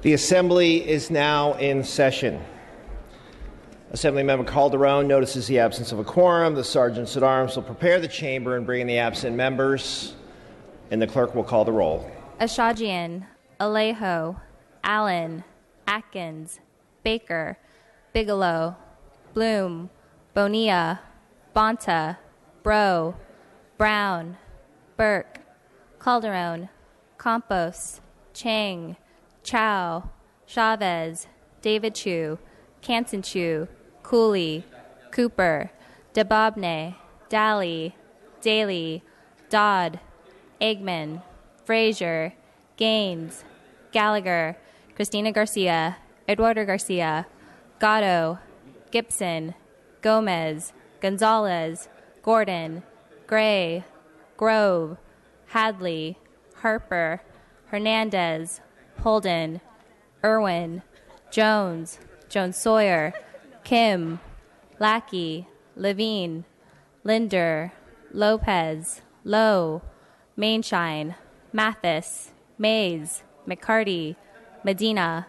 The Assembly is now in session. Assemblymember Calderon notices the absence of a quorum. The sergeants at arms will prepare the chamber and bring in the absent members, and the clerk will call the roll. Ashajian, Alejo, Allen, Atkins, Baker, Bigelow, Bloom, Bonilla, Bonta, Bro, Brown, Burke, Calderon, Campos, Chang, Chow, Chavez, David Chu, Canson Chu, Cooley, Cooper, DeBobne, Daly, Daly, Dodd, Eggman, Frazier, Gaines, Gallagher, Christina Garcia, Eduardo Garcia, Gatto, Gibson, Gomez, Gonzalez, Gordon, Gray, Grove, Hadley, Harper, Hernandez, Holden, Irwin, Jones, Jones Sawyer, Kim, Lackey, Levine, Linder, Lopez, Lowe, Mainshine, Mathis, Mays, McCarty, Medina,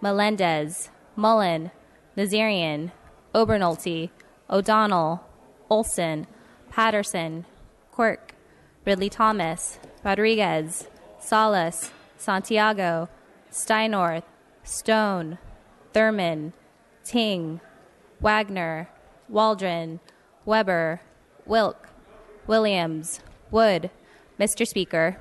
Melendez, Mullen, Nazarian, Obernolte, O'Donnell, Olson, Patterson, Quirk, Ridley Thomas, Rodriguez, Salas, Santiago, Steinorth, Stone, Thurman, Ting, Wagner, Waldron, Weber, Wilk, Williams, Wood. Mr. Speaker.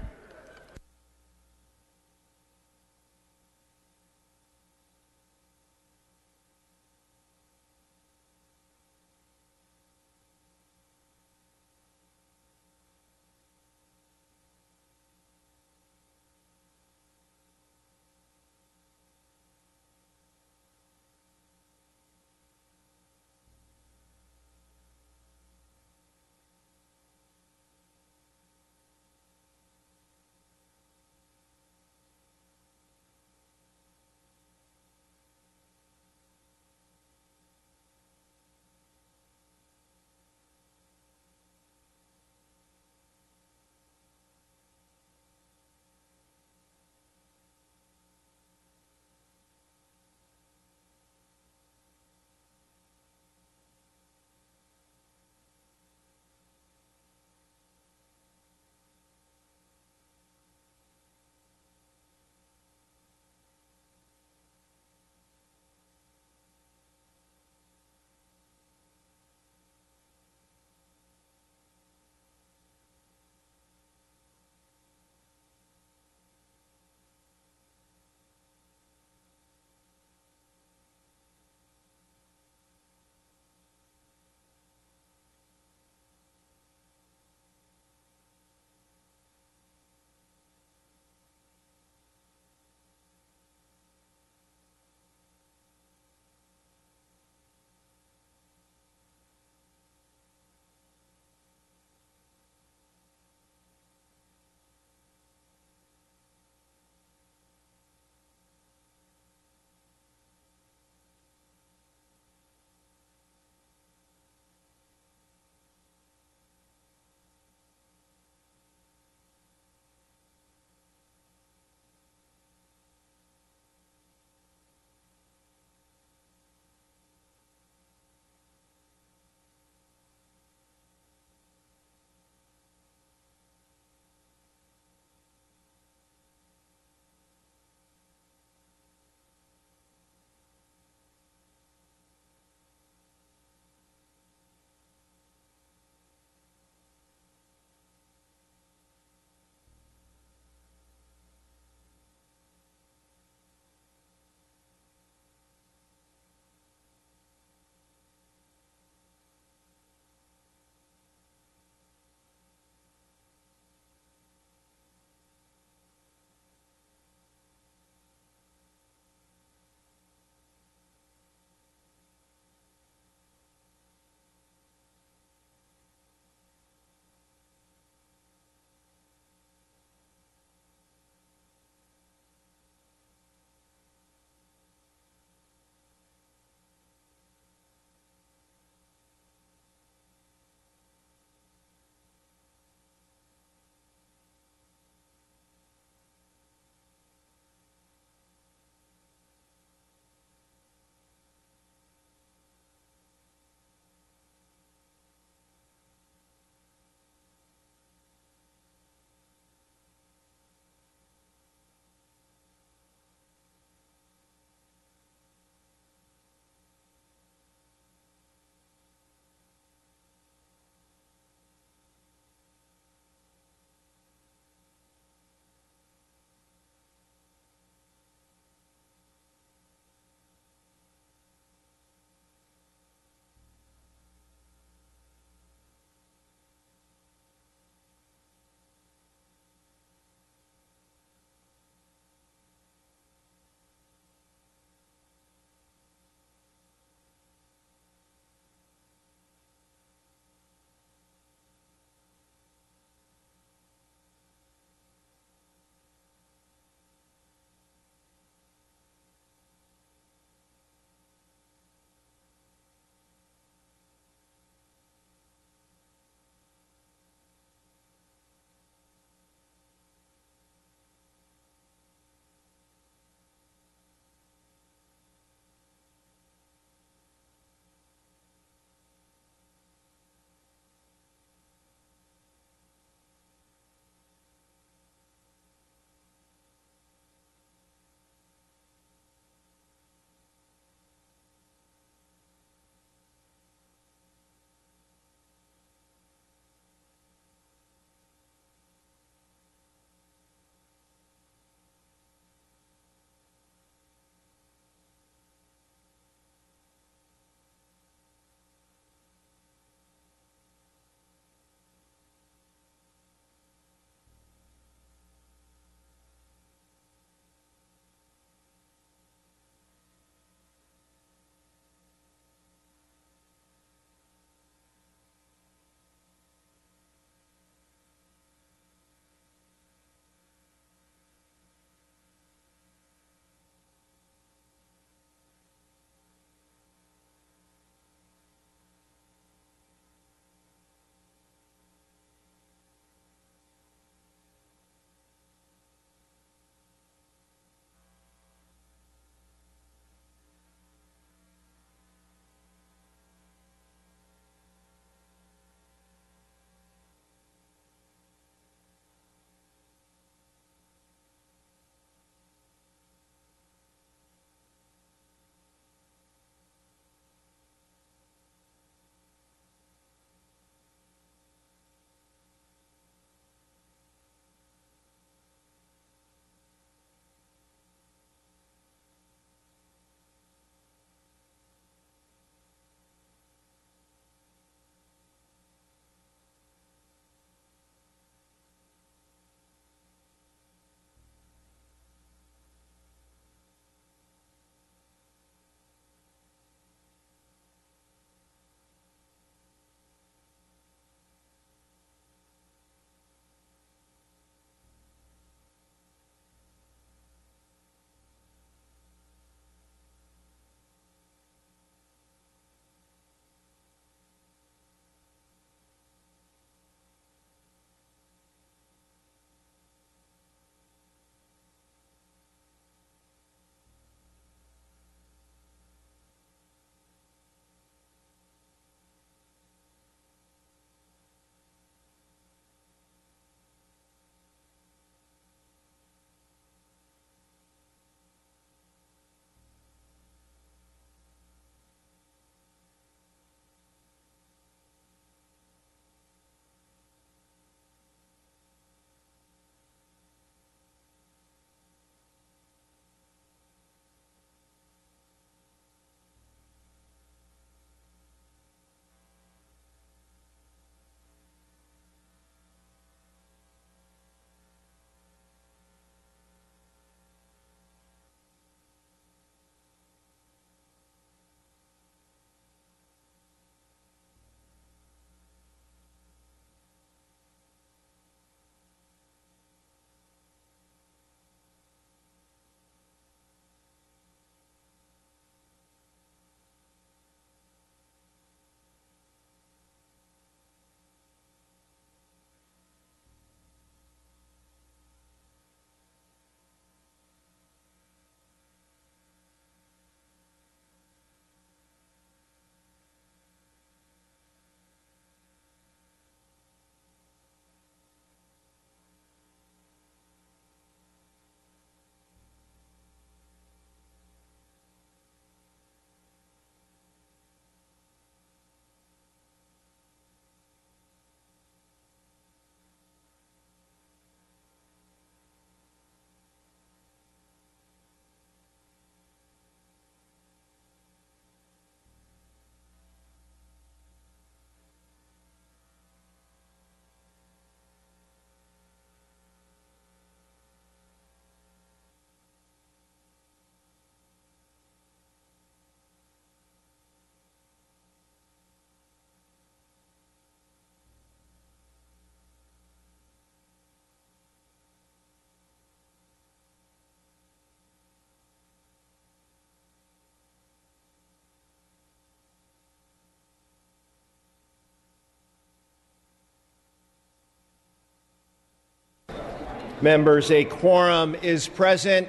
Members, a quorum is present.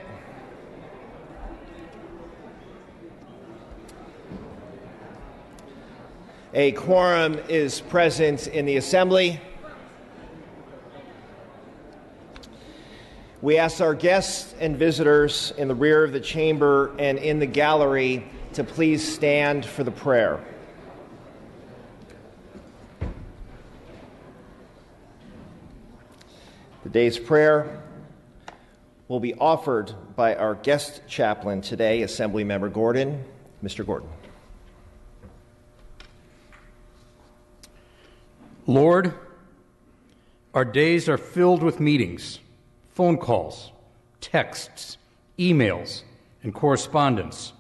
A quorum is present in the assembly. We ask our guests and visitors in the rear of the chamber and in the gallery to please stand for the prayer. The day's prayer will be offered by our guest chaplain today, Assemblymember Gordon. Mr. Gordon. Lord, our days are filled with meetings, phone calls, texts, emails, and correspondence.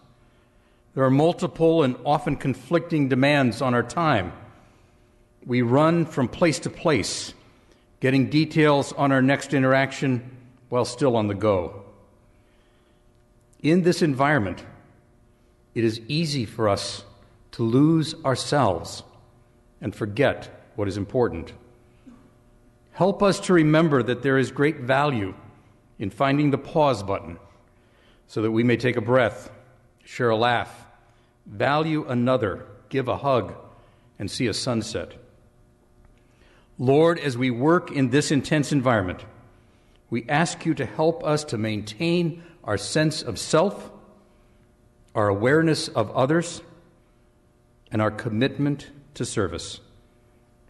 There are multiple and often conflicting demands on our time. We run from place to place, getting details on our next interaction while still on the go. In this environment, it is easy for us to lose ourselves and forget what is important. Help us to remember that there is great value in finding the pause button so that we may take a breath, share a laugh, value another, give a hug, and see a sunset. Lord, as we work in this intense environment, we ask you to help us to maintain our sense of self, our awareness of others, and our commitment to service.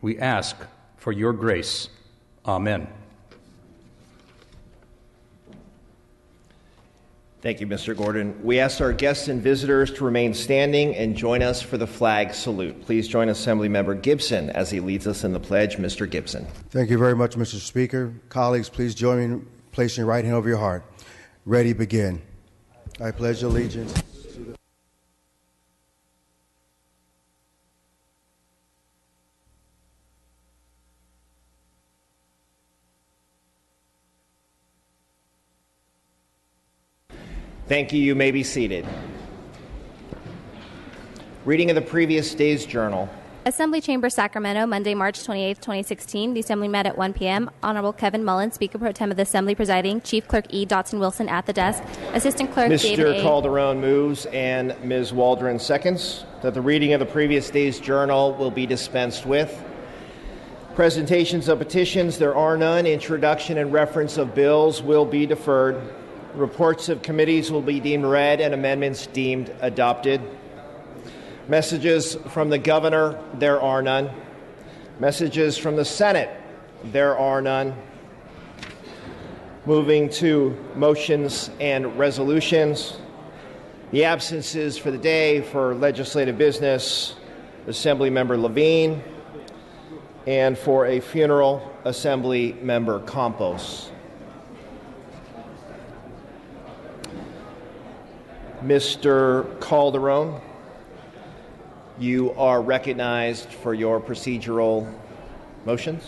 We ask for your grace. Amen. Thank you, Mr. Gordon. We ask our guests and visitors to remain standing and join us for the flag salute. Please join Assemblymember Gibson as he leads us in the pledge. Mr. Gibson. Thank you very much, Mr. Speaker. Colleagues, please join me in placing your right hand over your heart. Ready, begin. I pledge allegiance. Thank you. You may be seated. Reading of the previous day's journal. Assembly Chamber, Sacramento, Monday, March 28, 2016. The Assembly met at 1 p.m. Honorable Kevin Mullen, Speaker Pro Tem of the Assembly, presiding. Chief Clerk E. Dotson Wilson at the desk. Assistant Clerk David A. Mr. Calderon moves and Ms. Waldron seconds that the reading of the previous day's journal will be dispensed with. Presentations of petitions, there are none. Introduction and reference of bills will be deferred. Reports of committees will be deemed read and amendments deemed adopted. Messages from the governor, there are none. Messages from the Senate, there are none. Moving to motions and resolutions. The absences for the day for legislative business, Assemblymember Levine, and for a funeral, Assemblymember Campos. Mr. Calderon, you are recognized for your procedural motions.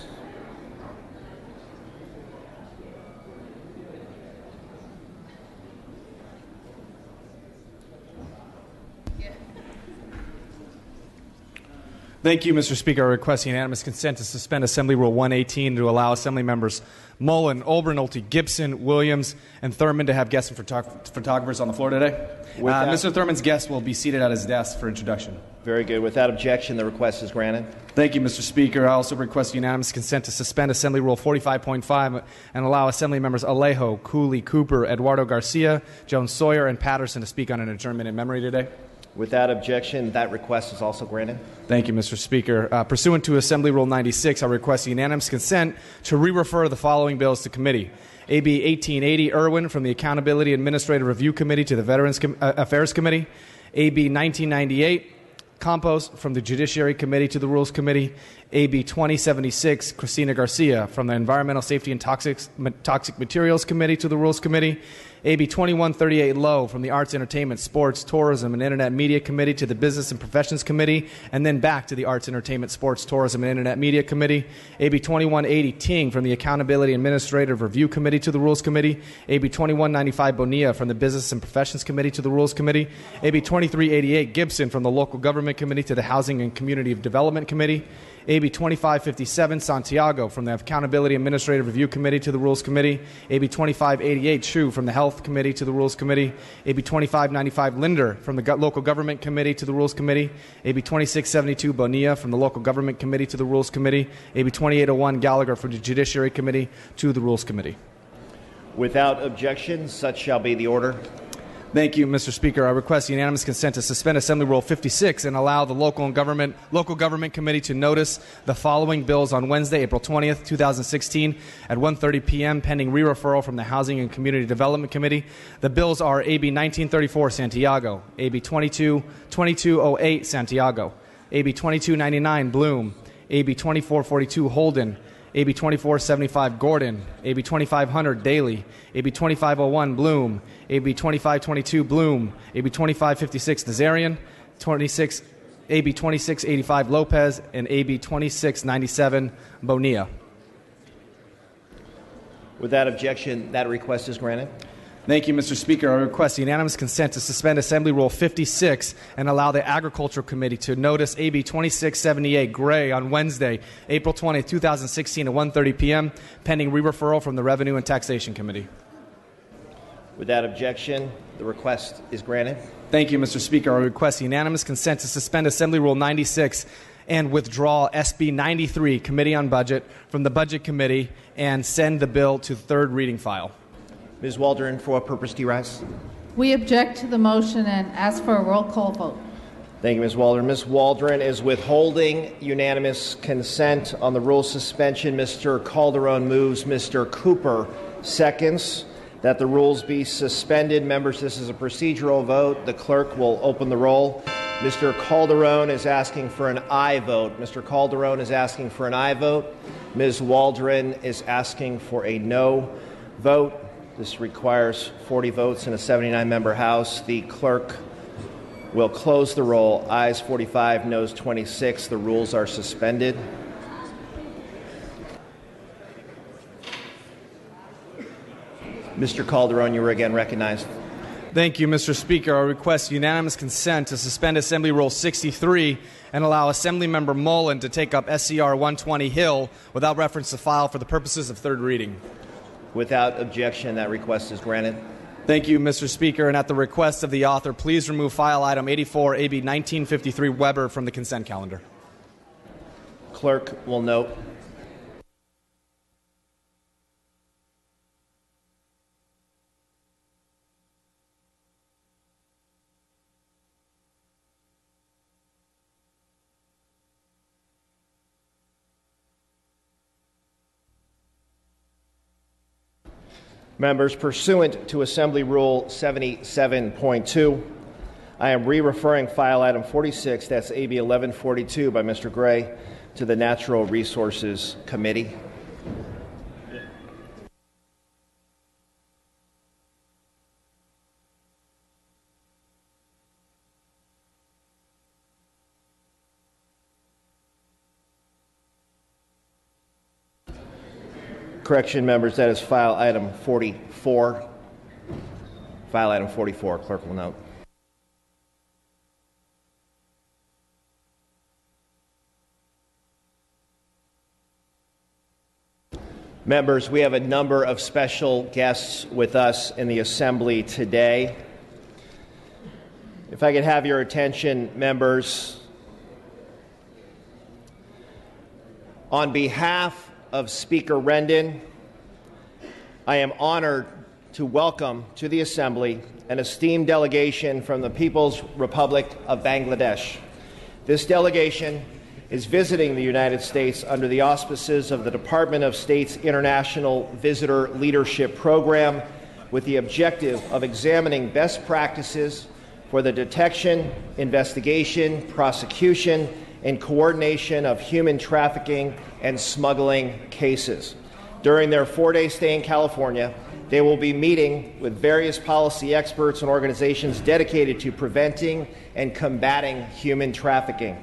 Thank you, Mr. Speaker. I request unanimous consent to suspend Assembly Rule 118 to allow Assembly members Mullen, Olbrenolte, Gibson, Williams, and Thurman to have guests and photographers on the floor today. Mr. Thurman's guest will be seated at his desk for introduction. Very good. Without objection, the request is granted. Thank you, Mr. Speaker. I also request unanimous consent to suspend Assembly Rule 45.5 and allow Assembly members Alejo, Cooley, Cooper, Eduardo Garcia, Jones Sawyer, and Patterson to speak on an adjournment in memory today. Without objection, that request is also granted. Thank you, Mr. Speaker. Pursuant to Assembly Rule 96, I request unanimous consent to re-refer the following bills to committee. AB 1880, Irwin, from the Accountability Administrative Review Committee to the Veterans Affairs Committee. AB 1998, Campos, from the Judiciary Committee to the Rules Committee. AB 2076, Cristina Garcia, from the Environmental Safety and Toxic Materials Committee to the Rules Committee. AB 2138 Low, from the Arts, Entertainment, Sports, Tourism, and Internet Media Committee to the Business and Professions Committee, and then back to the Arts, Entertainment, Sports, Tourism, and Internet Media Committee. AB 2180 Ting, from the Accountability Administrative Review Committee to the Rules Committee. AB 2195 Bonilla, from the Business and Professions Committee to the Rules Committee. AB 2388 Gibson, from the Local Government Government Committee to the Housing and Community Development Committee. AB 2557, Santiago, from the Accountability Administrative Review Committee to the Rules Committee. AB 2588, Chu, from the Health Committee to the Rules Committee. AB 2595, Linder, from the Local Government Committee to the Rules Committee. AB 2672, Bonilla, from the Local Government Committee to the Rules Committee. AB 2801, Gallagher, from the Judiciary Committee to the Rules Committee. Without objection, such shall be the order. Thank you, Mr. Speaker. I request unanimous consent to suspend Assembly Rule 56 and allow the Local Government Committee to notice the following bills on Wednesday, April 20th, 2016 at 1:30 p.m. pending re-referral from the Housing and Community Development Committee. The bills are AB 1934, Santiago, AB 2208, Santiago, AB 2299, Bloom, AB 2442, Holden, AB 2475, Gordon, AB 2500, Daly, AB 2501, Bloom, AB 2522, Bloom, AB 2556, Nazarian, AB 2685, Lopez, and AB 2697, Bonilla. Without objection, that request is granted. Thank you, Mr. Speaker. I request unanimous consent to suspend Assembly Rule 56 and allow the Agriculture Committee to notice AB 2678, Gray, on Wednesday, April 20, 2016 at 1:30 p.m., pending re-referral from the Revenue and Taxation Committee. Without objection, the request is granted. Thank you, Mr. Speaker. I request unanimous consent to suspend Assembly Rule 96 and withdraw SB 93, Committee on Budget, from the Budget Committee and send the bill to third reading file. Ms. Waldron, for what purpose do you rise? We object to the motion and ask for a roll call vote. Thank you, Ms. Waldron. Ms. Waldron is withholding unanimous consent on the rule suspension. Mr. Calderon moves. Mr. Cooper seconds that the rules be suspended. Members, this is a procedural vote. The clerk will open the roll. Mr. Calderon is asking for an aye vote. Mr. Calderon is asking for an aye vote. Ms. Waldron is asking for a no vote. This requires 40 votes in a 79-member House. The clerk will close the roll. Ayes 45, noes 26. The rules are suspended. Mr. Calderon, you were again recognized. Thank you, Mr. Speaker. I request unanimous consent to suspend Assembly Rule 63 and allow Assemblymember Mullen to take up SCR 120 Hill without reference to file for the purposes of third reading. Without objection, that request is granted. Thank you, Mr. Speaker. And at the request of the author, please remove file item 84, AB 1953, Weber, from the consent calendar. Clerk will note. Members, pursuant to Assembly Rule 77.2, I am re-referring file item 46, that's AB 1142 by Mr. Gray, to the Natural Resources Committee. Correction, members, that is file item 44. File item 44, clerk will note. Members, we have a number of special guests with us in the Assembly today. If I could have your attention, members. On behalf of Speaker Rendon, I am honored to welcome to the Assembly an esteemed delegation from the People's Republic of Bangladesh. This delegation is visiting the United States under the auspices of the Department of State's International Visitor Leadership Program with the objective of examining best practices for the detection, investigation, prosecution, and coordination of human trafficking and smuggling cases. During their 4-day stay in California, they will be meeting with various policy experts and organizations dedicated to preventing and combating human trafficking.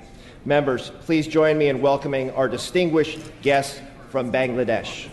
Members, please join me in welcoming our distinguished guests from Bangladesh.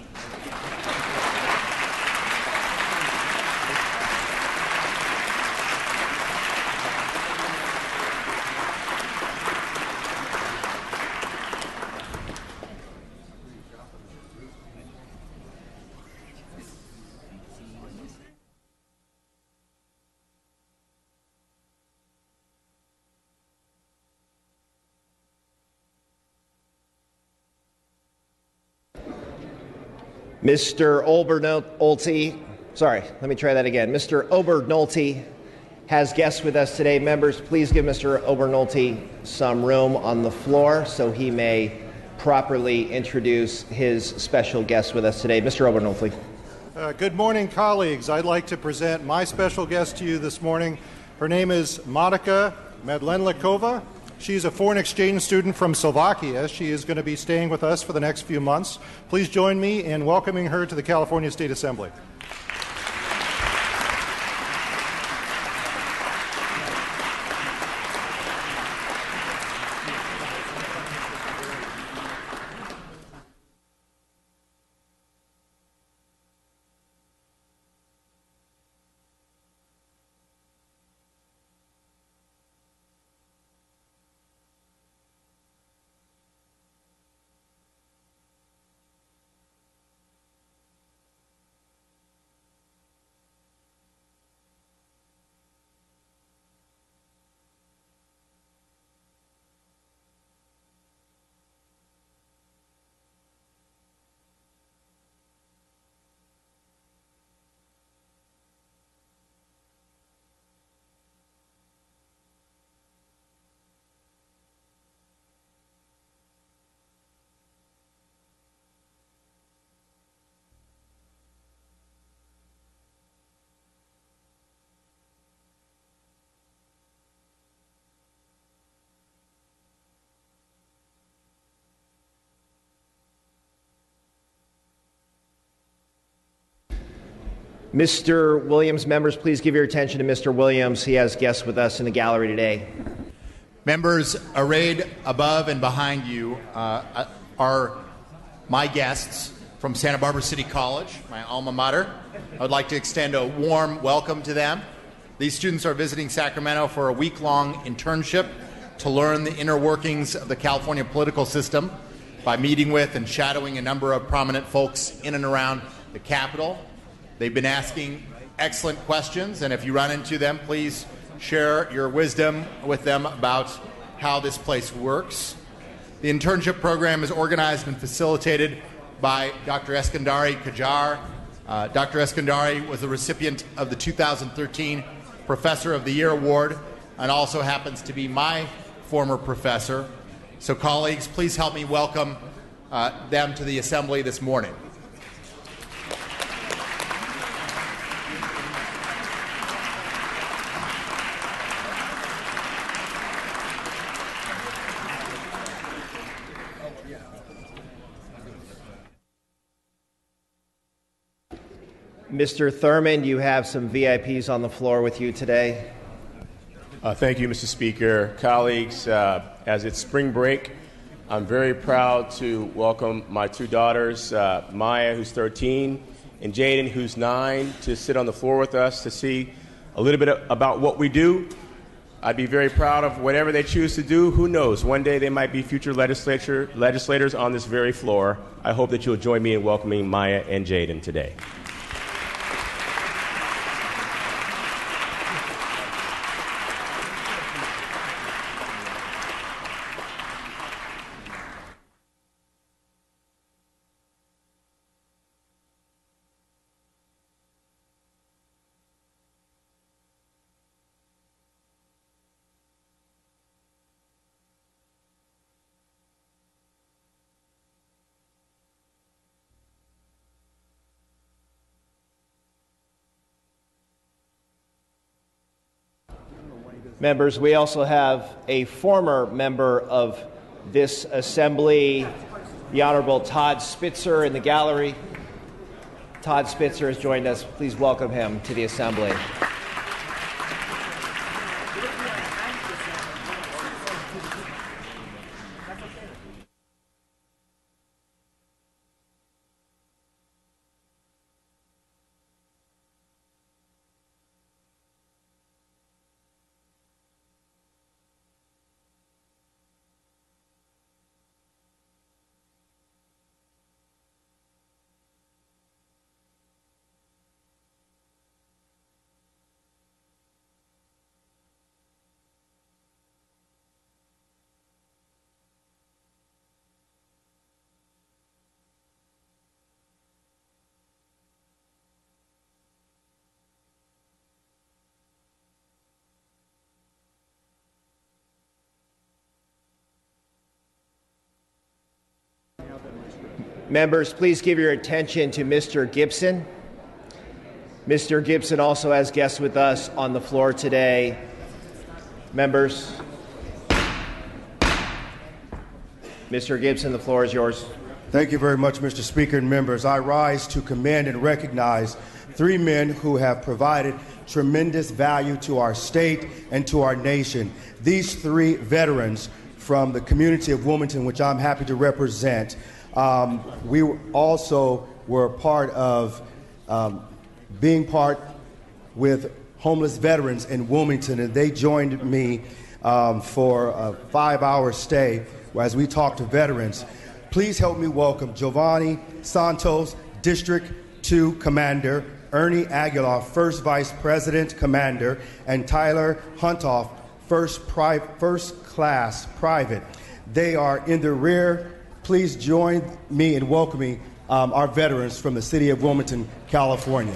Mr. Mr. Obernolte has guests with us today. Members, please give Mr. Obernolte some room on the floor so he may properly introduce his special guest with us today. Mr. Obernolte. Good morning, colleagues. I'd like to present my special guest to you this morning. Her name is Monika Medlenlikova. She's a foreign exchange student from Slovakia. She is going to be staying with us for the next few months. Please join me in welcoming her to the California State Assembly. Mr. Williams, members, please give your attention to Mr. Williams. He has guests with us in the gallery today. Members, arrayed above and behind you are my guests from Santa Barbara City College, my alma mater. I would like to extend a warm welcome to them. These students are visiting Sacramento for a week-long internship to learn the inner workings of the California political system by meeting with and shadowing a number of prominent folks in and around the Capitol. They've been asking excellent questions, and if you run into them, please share your wisdom with them about how this place works. The internship program is organized and facilitated by Dr. Eskandari Kajar. Dr. Eskandari was the recipient of the 2013 Professor of the Year Award and also happens to be my former professor. So colleagues, please help me welcome them to the Assembly this morning. Mr. Thurman, you have some VIPs on the floor with you today. Thank you, Mr. Speaker. Colleagues, as it's spring break, I'm very proud to welcome my two daughters, Maya, who's 13, and Jaden, who's 9, to sit on the floor with us to see a little bit about what we do. I'd be very proud of whatever they choose to do. Who knows? One day they might be future legislators on this very floor. I hope that you'll join me in welcoming Maya and Jaden today. Members, we also have a former member of this Assembly, the Honorable Todd Spitzer, in the gallery. Todd Spitzer has joined us. Please welcome him to the Assembly. Members, please give your attention to Mr. Gibson. Mr. Gibson also has guests with us on the floor today. Members, Mr. Gibson, the floor is yours. Thank you very much, Mr. Speaker and members. I rise to commend and recognize three men who have provided tremendous value to our state and to our nation. These three veterans from the community of Wilmington, which I'm happy to represent, we also were part of being part with homeless veterans in Wilmington, and they joined me for a 5-hour stay as we talked to veterans. Please help me welcome Giovanni Santos, District 2 Commander, Ernie Aguilar, First Vice President Commander, and Tyler Huntoff, First Class Private. They are in the rear. Please join me in welcoming our veterans from the city of Wilmington, California.